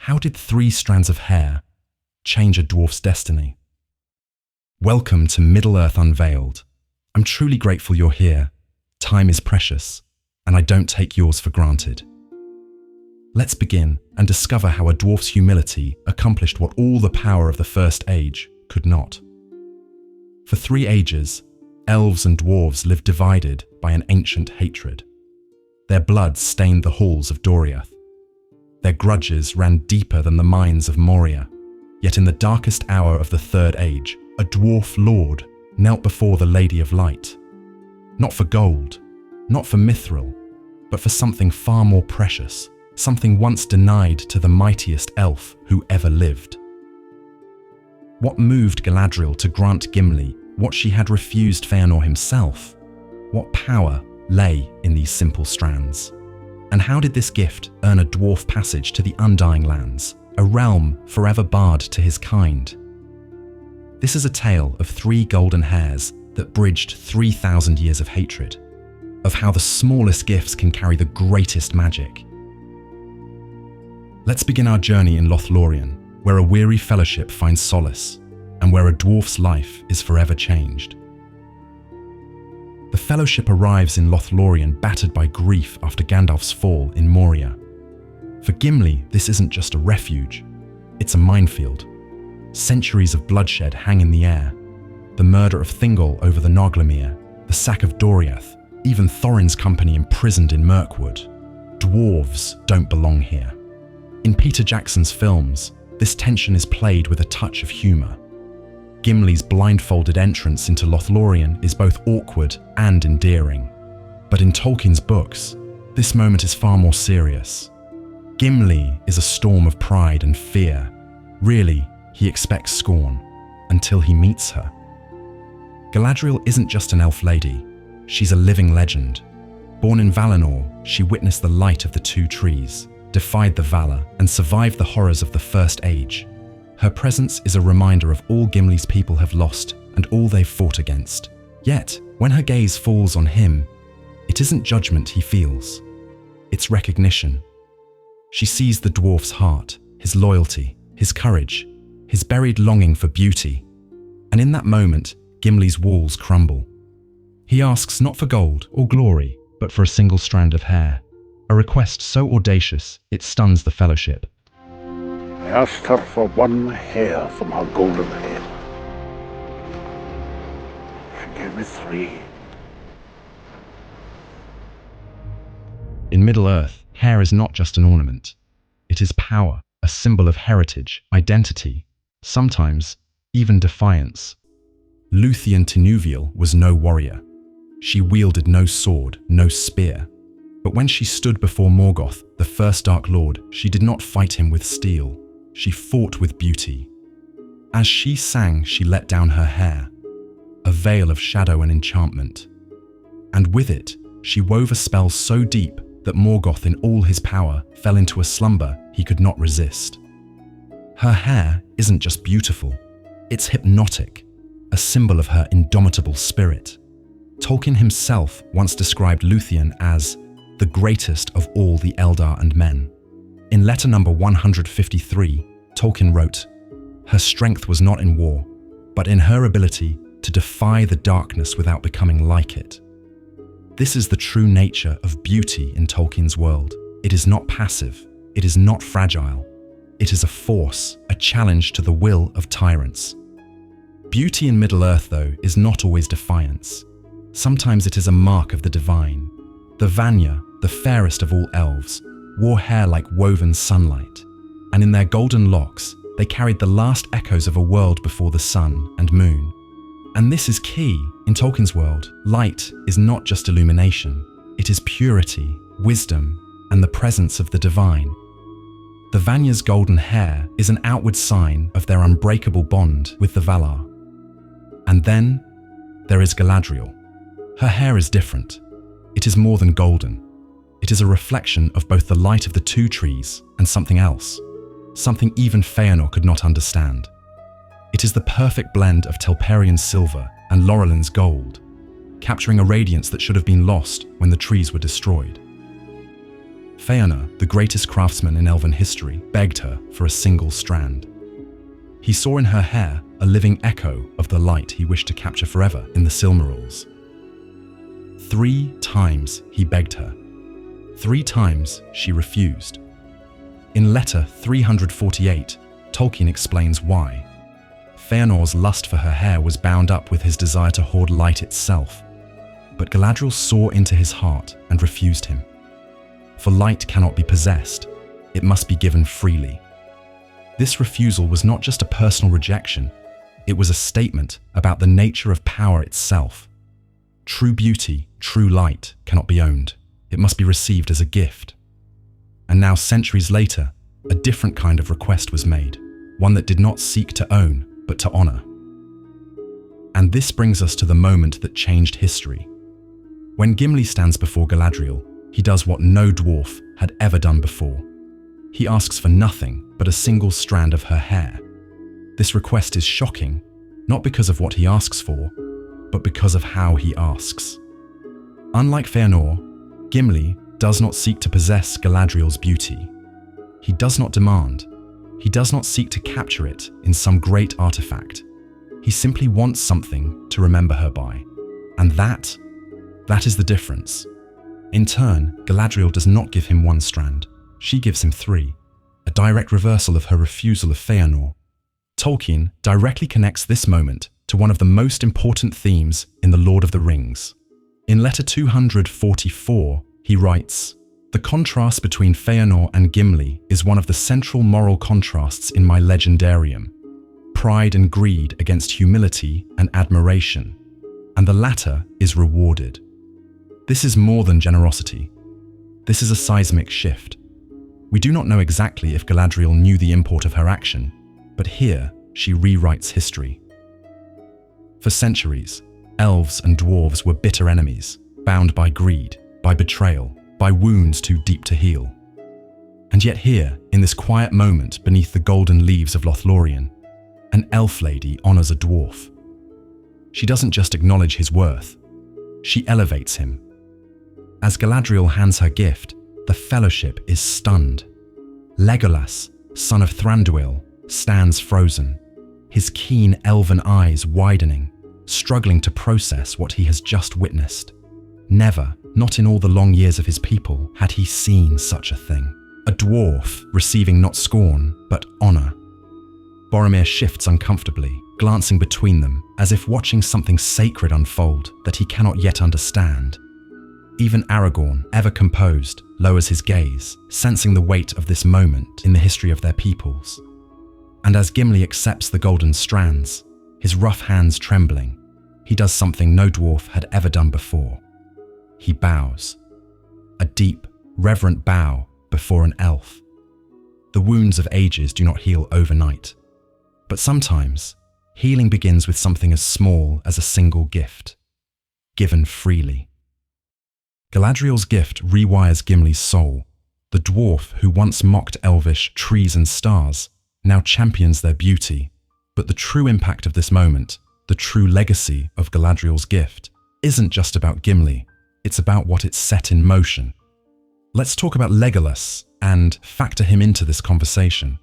How did 3 strands of hair change a dwarf's destiny? Welcome to Middle-earth Unveiled. I'm truly grateful you're here. Time is precious, and I don't take yours for granted. Let's begin and discover how a dwarf's humility accomplished what all the power of the First Age could not. For 3 ages, elves and dwarves lived divided by an ancient hatred. Their blood stained the halls of Doriath. Their grudges ran deeper than the mines of Moria. Yet in the darkest hour of the Third Age, a dwarf lord knelt before the Lady of Light. Not for gold, not for mithril, but for something far more precious, something once denied to the mightiest elf who ever lived. What moved Galadriel to grant Gimli what she had refused Fëanor himself? What power lay in these simple strands? And how did this gift earn a dwarf passage to the Undying Lands, a realm forever barred to his kind? This is a tale of 3 golden hairs that bridged 3,000 years of hatred, of how the smallest gifts can carry the greatest magic. Let's begin our journey in Lothlórien, where a weary fellowship finds solace, and where a dwarf's life is forever changed. The Fellowship arrives in Lothlórien battered by grief after Gandalf's fall in Moria. For Gimli, this isn't just a refuge, it's a minefield. Centuries of bloodshed hang in the air. The murder of Thingol over the Noglamere, the sack of Doriath, even Thorin's company imprisoned in Mirkwood. Dwarves don't belong here. In Peter Jackson's films, this tension is played with a touch of humour. Gimli's blindfolded entrance into Lothlórien is both awkward and endearing. But in Tolkien's books, this moment is far more serious. Gimli is a storm of pride and fear. Really, he expects scorn, until he meets her. Galadriel isn't just an elf lady, she's a living legend. Born in Valinor, she witnessed the light of the 2 trees, defied the Valar, and survived the horrors of the First Age. Her presence is a reminder of all Gimli's people have lost and all they've fought against. Yet, when her gaze falls on him, it isn't judgment he feels, it's recognition. She sees the dwarf's heart, his loyalty, his courage, his buried longing for beauty. And in that moment, Gimli's walls crumble. He asks not for gold or glory, but for a single strand of hair. A request so audacious, it stuns the Fellowship. I asked her for 1 hair from her golden head. She gave me 3. In Middle-earth, hair is not just an ornament. It is power, a symbol of heritage, identity, sometimes even defiance. Luthien Tinuviel was no warrior. She wielded no sword, no spear. But when she stood before Morgoth, the first Dark Lord, she did not fight him with steel. She fought with beauty. As she sang, she let down her hair, a veil of shadow and enchantment. And with it, she wove a spell so deep that Morgoth in all his power fell into a slumber he could not resist. Her hair isn't just beautiful, it's hypnotic, a symbol of her indomitable spirit. Tolkien himself once described Luthien as the greatest of all the Eldar and men. In letter number 153, Tolkien wrote, "Her strength was not in war, but in her ability to defy the darkness without becoming like it." This is the true nature of beauty in Tolkien's world. It is not passive, it is not fragile. It is a force, a challenge to the will of tyrants. Beauty in Middle-earth, though, is not always defiance. Sometimes it is a mark of the divine. The Vanya, the fairest of all elves, wore hair like woven sunlight, and in their golden locks, they carried the last echoes of a world before the sun and moon. And this is key. In Tolkien's world, light is not just illumination, it is purity, wisdom, and the presence of the divine. The Vanya's golden hair is an outward sign of their unbreakable bond with the Valar. And then, there is Galadriel. Her hair is different. It is more than golden. It is a reflection of both the light of the 2 trees and something else, something even Fëanor could not understand. It is the perfect blend of Telperian silver and Laurelin's gold, capturing a radiance that should have been lost when the trees were destroyed. Fëanor, the greatest craftsman in elven history, begged her for a single strand. He saw in her hair a living echo of the light he wished to capture forever in the Silmarils. 3 times he begged her. 3 times she refused. In letter 348, Tolkien explains why. Fëanor's lust for her hair was bound up with his desire to hoard light itself. But Galadriel saw into his heart and refused him. For light cannot be possessed, it must be given freely. This refusal was not just a personal rejection, it was a statement about the nature of power itself. True beauty, true light cannot be owned. It must be received as a gift. And now, centuries later, a different kind of request was made, one that did not seek to own, but to honor. And this brings us to the moment that changed history. When Gimli stands before Galadriel, he does what no dwarf had ever done before. He asks for nothing but a single strand of her hair. This request is shocking, not because of what he asks for, but because of how he asks. Unlike Fëanor, Gimli does not seek to possess Galadriel's beauty. He does not demand. He does not seek to capture it in some great artifact. He simply wants something to remember her by. And that is the difference. In turn, Galadriel does not give him 1 strand. She gives him 3, a direct reversal of her refusal of Fëanor. Tolkien directly connects this moment to one of the most important themes in The Lord of the Rings. In letter 244, he writes, "The contrast between Fëanor and Gimli is one of the central moral contrasts in my legendarium. Pride and greed against humility and admiration, and the latter is rewarded. This is more than generosity. This is a seismic shift. We do not know exactly if Galadriel knew the import of her action, but here she rewrites history. For centuries, elves and dwarves were bitter enemies, bound by greed, by betrayal, by wounds too deep to heal. And yet here, in this quiet moment beneath the golden leaves of Lothlórien, an elf lady honors a dwarf. She doesn't just acknowledge his worth, she elevates him. As Galadriel hands her gift, the fellowship is stunned. Legolas, son of Thranduil, stands frozen, his keen elven eyes widening, struggling to process what he has just witnessed. Never, not in all the long years of his people, had he seen such a thing. A dwarf receiving not scorn, but honor. Boromir shifts uncomfortably, glancing between them, as if watching something sacred unfold that he cannot yet understand. Even Aragorn, ever composed, lowers his gaze, sensing the weight of this moment in the history of their peoples. And as Gimli accepts the golden strands, his rough hands trembling, he does something no dwarf had ever done before. He bows. A deep, reverent bow before an elf. The wounds of ages do not heal overnight. But sometimes, healing begins with something as small as a single gift, given freely. Galadriel's gift rewires Gimli's soul. The dwarf who once mocked elvish trees and stars now champions their beauty. But the true impact of this moment, the true legacy of Galadriel's gift, isn't just about Gimli, it's about what it set in motion. Let's talk about Legolas and factor him into this conversation.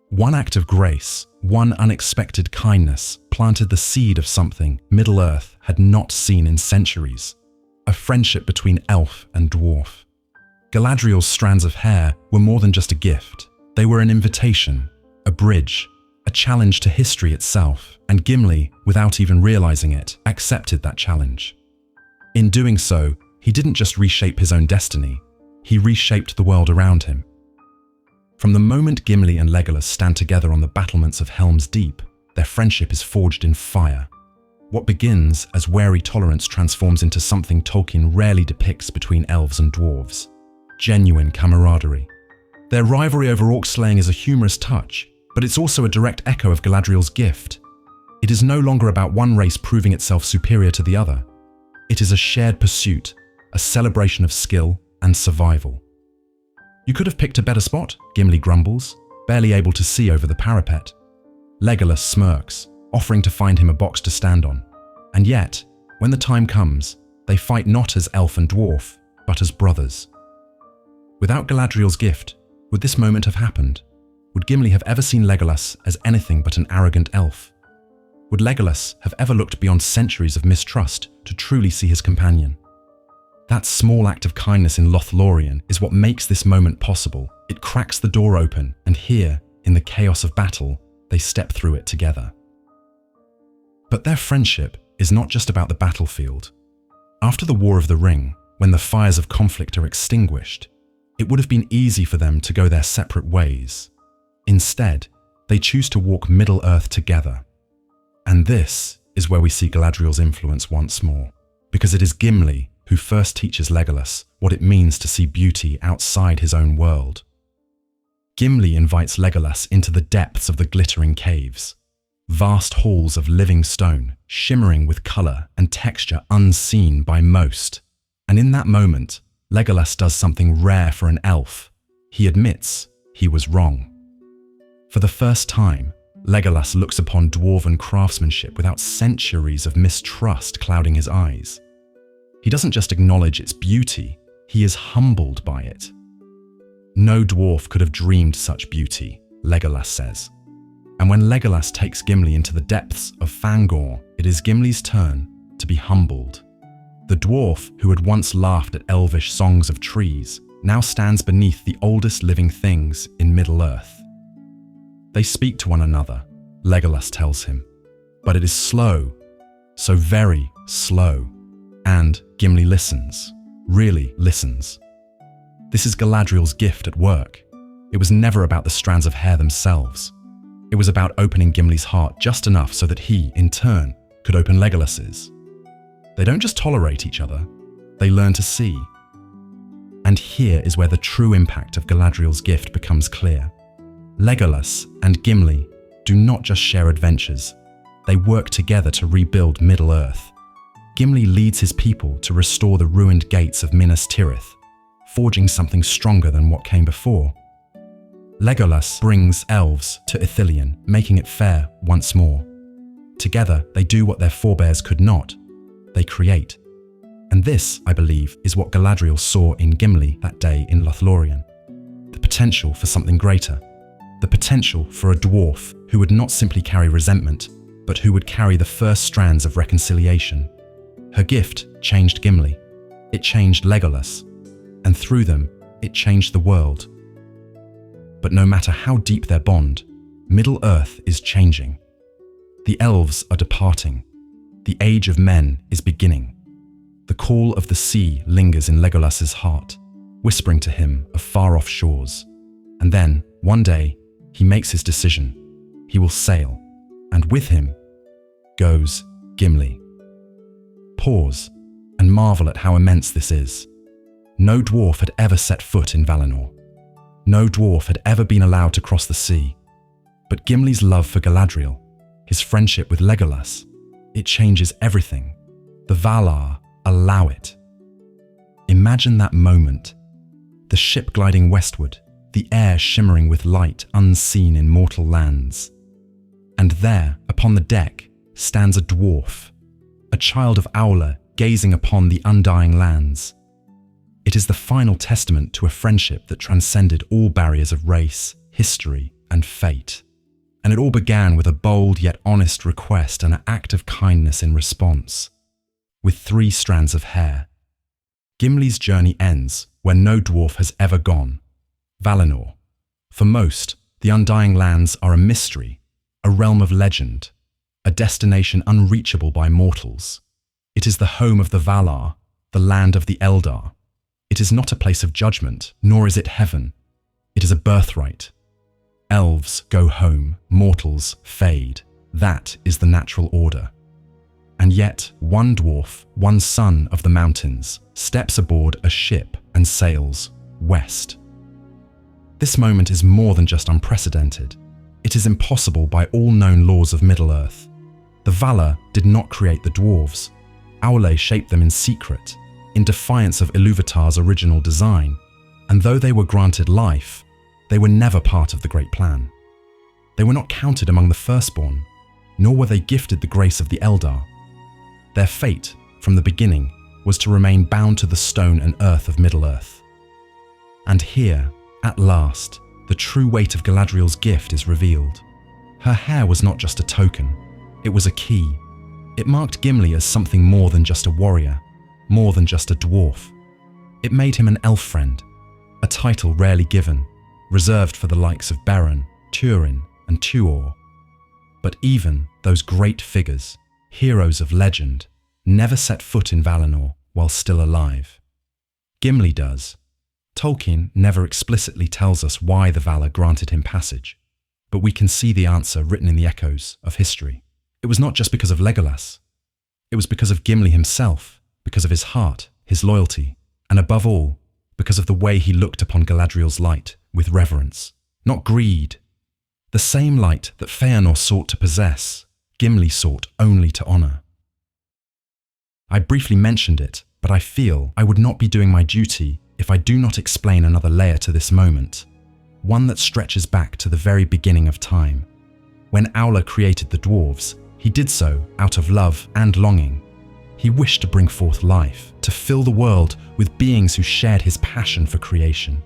One act of grace, one unexpected kindness, planted the seed of something Middle-earth had not seen in centuries. A friendship between elf and dwarf. Galadriel's strands of hair were more than just a gift. They were an invitation, a bridge, a challenge to history itself, and Gimli, without even realizing it, accepted that challenge. In doing so, he didn't just reshape his own destiny, he reshaped the world around him. From the moment Gimli and Legolas stand together on the battlements of Helm's Deep, their friendship is forged in fire. What begins as wary tolerance transforms into something Tolkien rarely depicts between elves and dwarves: genuine camaraderie. Their rivalry over orc slaying is a humorous touch, but it's also a direct echo of Galadriel's gift. It is no longer about one race proving itself superior to the other. It is a shared pursuit, a celebration of skill and survival. "You could have picked a better spot," Gimli grumbles, barely able to see over the parapet. Legolas smirks, offering to find him a box to stand on. And yet, when the time comes, they fight not as elf and dwarf, but as brothers. Without Galadriel's gift, would this moment have happened? Would Gimli have ever seen Legolas as anything but an arrogant elf? Would Legolas have ever looked beyond centuries of mistrust to truly see his companion? That small act of kindness in Lothlórien is what makes this moment possible. It cracks the door open, and here, in the chaos of battle, they step through it together. But their friendship is not just about the battlefield. After the War of the Ring, when the fires of conflict are extinguished, it would have been easy for them to go their separate ways. Instead, they choose to walk Middle-earth together. And this is where we see Galadriel's influence once more, because it is Gimli who first teaches Legolas what it means to see beauty outside his own world. Gimli invites Legolas into the depths of the glittering caves, vast halls of living stone, shimmering with colour and texture unseen by most. And in that moment, Legolas does something rare for an elf. He admits he was wrong. For the first time, Legolas looks upon dwarven craftsmanship without centuries of mistrust clouding his eyes. He doesn't just acknowledge its beauty, he is humbled by it. No dwarf could have dreamed such beauty, Legolas says. And when Legolas takes Gimli into the depths of Fëanor, it is Gimli's turn to be humbled. The dwarf who had once laughed at elvish songs of trees now stands beneath the oldest living things in Middle-earth. They speak to one another, Legolas tells him, but it is slow, so very slow. And Gimli listens, really listens. This is Galadriel's gift at work. It was never about the strands of hair themselves. It was about opening Gimli's heart just enough so that he, in turn, could open Legolas's. They don't just tolerate each other, they learn to see. And here is where the true impact of Galadriel's gift becomes clear. Legolas and Gimli do not just share adventures, they work together to rebuild Middle-earth. Gimli leads his people to restore the ruined gates of Minas Tirith, forging something stronger than what came before. Legolas brings elves to Ithilien, making it fair once more. Together, they do what their forebears could not. They create. And this, I believe, is what Galadriel saw in Gimli that day in Lothlórien. The potential for something greater. The potential for a dwarf who would not simply carry resentment, but who would carry the first strands of reconciliation. Her gift changed Gimli. It changed Legolas. And through them, it changed the world. But no matter how deep their bond, Middle-earth is changing. The elves are departing. The age of men is beginning. The call of the sea lingers in Legolas's heart, whispering to him of far-off shores. And then, one day, he makes his decision. He will sail, and with him goes Gimli. Pause and marvel at how immense this is. No dwarf had ever set foot in Valinor. No dwarf had ever been allowed to cross the sea. But Gimli's love for Galadriel, his friendship with Legolas, it changes everything. The Valar allow it. Imagine that moment. The ship gliding westward, the air shimmering with light unseen in mortal lands. And there, upon the deck, stands a dwarf, a child of Aula gazing upon the undying lands. It is the final testament to a friendship that transcended all barriers of race, history, and fate. And it all began with a bold yet honest request and an act of kindness in response. With 3 strands of hair. Gimli's journey ends where no dwarf has ever gone. Valinor. For most, the undying lands are a mystery, a realm of legend, a destination unreachable by mortals. It is the home of the Valar, the land of the Eldar. It is not a place of judgment, nor is it heaven. It is a birthright. Elves go home, mortals fade. That is the natural order. And yet, one dwarf, one son of the mountains, steps aboard a ship and sails west. This moment is more than just unprecedented. It is impossible by all known laws of Middle-earth. The Valar did not create the dwarves. Aule shaped them in secret, in defiance of Ilúvatar's original design, and though they were granted life, they were never part of the great plan. They were not counted among the firstborn, nor were they gifted the grace of the Eldar. Their fate, from the beginning, was to remain bound to the stone and earth of Middle-earth. And here, at last, the true weight of Galadriel's gift is revealed. Her hair was not just a token, it was a key. It marked Gimli as something more than just a warrior, more than just a dwarf. It made him an elf friend, a title rarely given, reserved for the likes of Beren, Turin, and Tuor. But even those great figures, heroes of legend, never set foot in Valinor while still alive. Gimli does. Tolkien never explicitly tells us why the Valar granted him passage, but we can see the answer written in the echoes of history. It was not just because of Legolas. It was because of Gimli himself, because of his heart, his loyalty, and above all, because of the way he looked upon Galadriel's light with reverence, not greed. The same light that Fëanor sought to possess, Gimli sought only to honor. I briefly mentioned it, but I feel I would not be doing my duty if I do not explain another layer to this moment, one that stretches back to the very beginning of time. When Aula created the dwarves, he did so out of love and longing. He wished to bring forth life, to fill the world with beings who shared his passion for creation.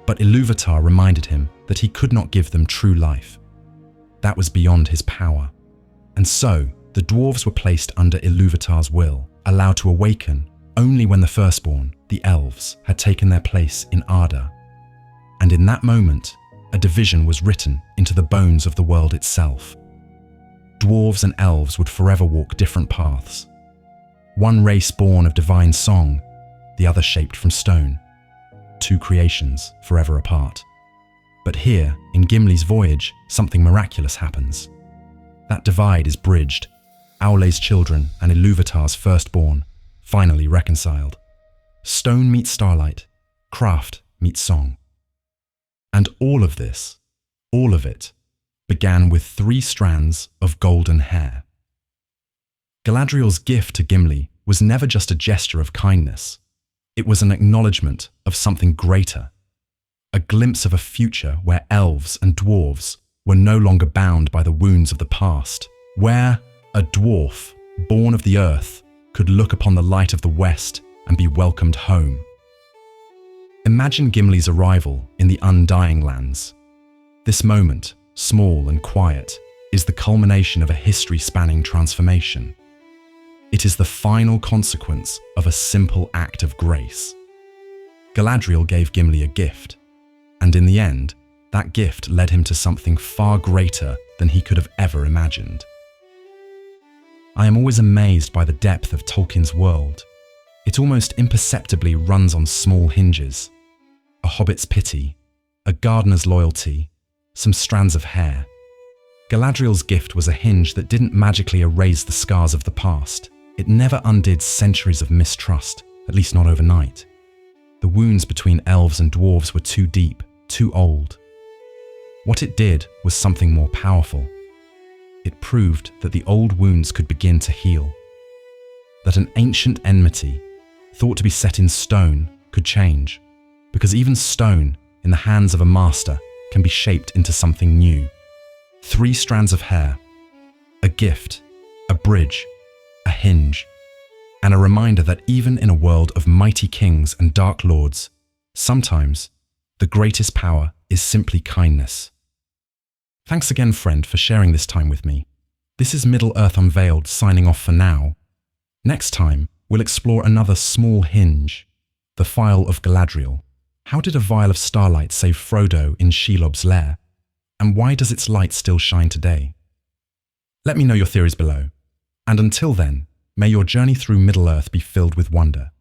But Ilúvatar reminded him that he could not give them true life. That was beyond his power. And so, the dwarves were placed under Ilúvatar's will, allowed to awaken only when the firstborn, the elves, had taken their place in Arda. And in that moment, a division was written into the bones of the world itself. Dwarves and elves would forever walk different paths. One race born of divine song, the other shaped from stone. Two creations forever apart. But here, in Gimli's voyage, something miraculous happens. That divide is bridged. Aule's children and Ilúvatar's firstborn, finally reconciled. Stone meets starlight, craft meets song. And all of this, all of it, began with 3 strands of golden hair. Galadriel's gift to Gimli was never just a gesture of kindness. It was an acknowledgement of something greater, a glimpse of a future where elves and dwarves were no longer bound by the wounds of the past, where a dwarf, born of the earth, could look upon the light of the west and be welcomed home. Imagine Gimli's arrival in the Undying Lands. This moment, small and quiet, is the culmination of a history-spanning transformation. It is the final consequence of a simple act of grace. Galadriel gave Gimli a gift, and in the end, that gift led him to something far greater than he could have ever imagined. I am always amazed by the depth of Tolkien's world. It almost imperceptibly runs on small hinges. A hobbit's pity, a gardener's loyalty, some strands of hair. Galadriel's gift was a hinge that didn't magically erase the scars of the past. It never undid centuries of mistrust, at least not overnight. The wounds between elves and dwarves were too deep, too old. What it did was something more powerful. It proved that the old wounds could begin to heal. That an ancient enmity, thought to be set in stone, could change. Because even stone, in the hands of a master, can be shaped into something new. 3 strands of hair, a gift, a bridge, a hinge, and a reminder that even in a world of mighty kings and dark lords, sometimes the greatest power is simply kindness. Thanks again, friend, for sharing this time with me. This is Middle-earth Unveiled signing off for now. Next time, we'll explore another small hinge, the Phial of Galadriel. How did a vial of starlight save Frodo in Shelob's lair? And why does its light still shine today? Let me know your theories below. And until then, may your journey through Middle-earth be filled with wonder.